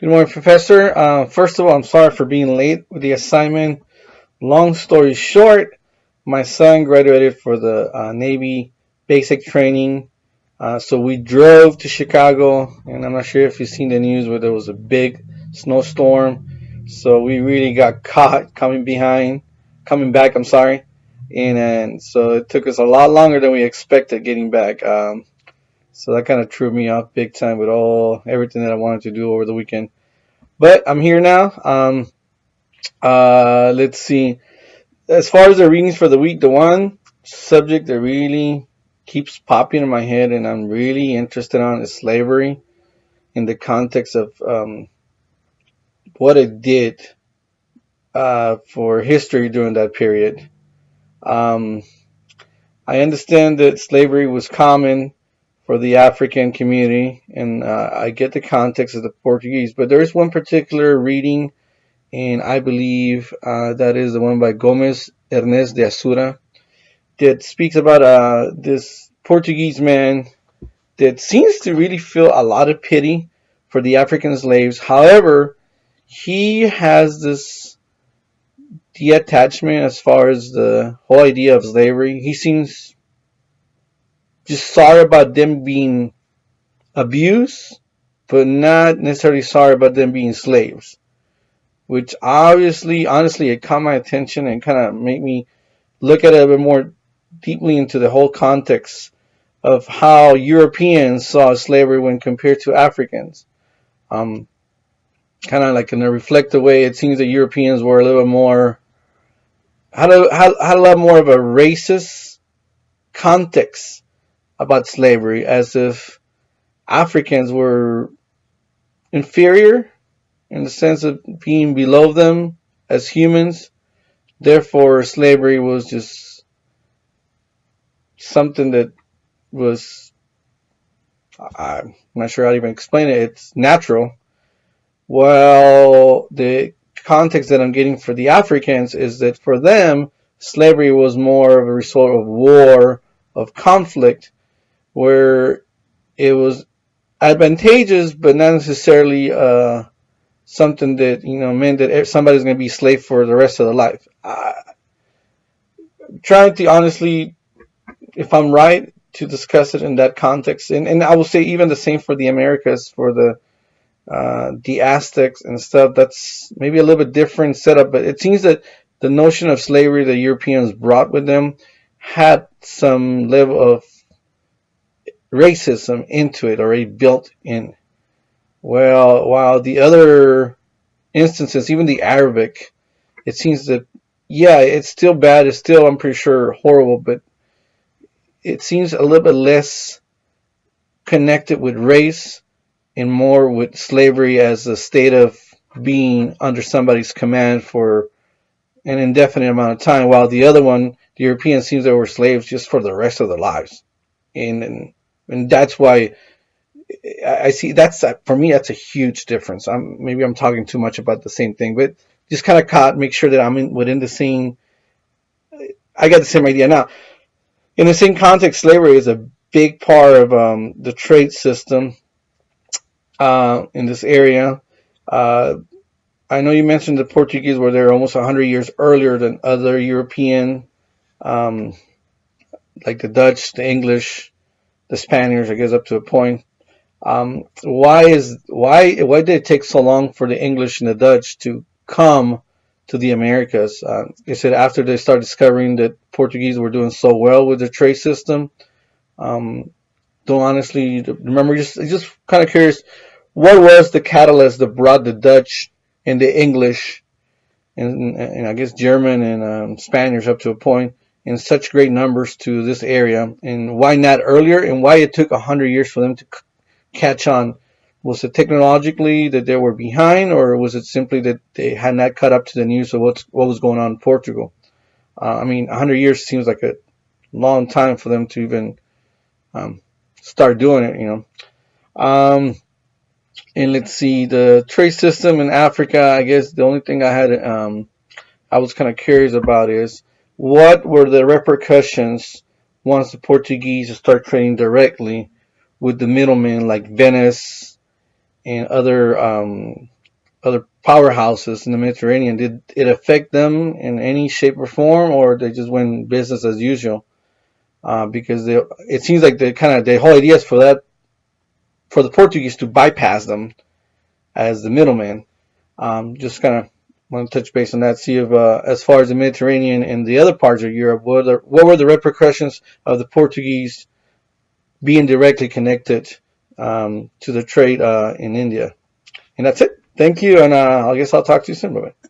Good morning, Professor. First of all, I'm sorry for being late with the assignment. Long story short, my son graduated for the Navy basic training. So we drove to Chicago, and I'm not sure if you've seen the news where there was a big snowstorm. So we really got caught coming back, I'm sorry. And so it took us a lot longer than we expected getting back. So that kind of threw me off big time with everything that I wanted to do over the weekend. But I'm here now. Let's see. As far as the readings for the week, the one subject that really keeps popping in my head and I'm really interested on is slavery in the context of what it did for history during that period. Um, I understand that slavery was common for the African community, and I get the context of the Portuguese, but there is one particular reading, and I believe that is the one by Gomez Ernest de Asura, that speaks about this Portuguese man that seems to really feel a lot of pity for the African slaves. However, he has this detachment as far as the whole idea of slavery. He seems just sorry about them being abused, but not necessarily sorry about them being slaves. Which obviously, honestly, it caught my attention and kind of made me look at it a bit more deeply into the whole context of how Europeans saw slavery when compared to Africans. Um, Kind of like in a reflective way, it seems that Europeans were a little bit more had a lot more of a racist context about slavery, as if Africans were inferior in the sense of being below them as humans. Therefore, slavery was just something that was, I'm not sure how to even explain it. It's natural. Well, the context that I'm getting for the Africans is that for them, slavery was more of a result of war, of conflict, where it was advantageous, but not necessarily something that meant that somebody's going to be a slave for the rest of their life. Trying to honestly, if I'm right, to discuss it in that context, and I will say even the same for the Americas, for the Aztecs and stuff. That's maybe a little bit different setup, but it seems that the notion of slavery the Europeans brought with them had some level of racism into it already built in. Well, while the other instances, even the Arabic, it seems that yeah, it's still bad. It's still, I'm pretty sure, horrible, but it seems a little bit less connected with race and more with slavery as a state of being under somebody's command for an indefinite amount of time, while the other one, the Europeans, seems they were slaves just for the rest of their lives, and that's why I see that's for me that's a huge difference. Maybe I'm talking too much about the same thing, but just kind of caught make sure that I'm within the same. I got the same idea now. In the same context, slavery is a big part of the trade system in this area. Uh, I know you mentioned the Portuguese were there almost 100 years earlier than other European, um, like the Dutch, the English, the Spaniards, I guess up to a point. Why did it take so long for the English and the Dutch to come to the Americas? They said after they started discovering that Portuguese were doing so well with their trade system. Um, don't honestly remember. Just kind of curious, what was the catalyst that brought the Dutch and the English and I guess German and Spaniards up to a point in such great numbers to this area, and why not earlier, and why it took 100 years for them to catch on? Was it technologically that they were behind, or was it simply that they had not caught up to the news of what was going on in Portugal? I mean, 100 years seems like a long time for them to even um, start doing it. Um, and let's see, the trade system in Africa. I guess the only thing I was kind of curious about is what were the repercussions once the Portuguese start trading directly with the middlemen like Venice and other other powerhouses in the Mediterranean, did it affect them in any shape or form, or they just went business as usual? Because it seems like the whole idea is for the Portuguese to bypass them as the middleman. Just kind of want to touch base on that, see if as far as the Mediterranean and the other parts of Europe, what were the repercussions of the Portuguese being directly connected to the trade in India? And that's it. Thank you, and I guess I'll talk to you soon. Bye-bye.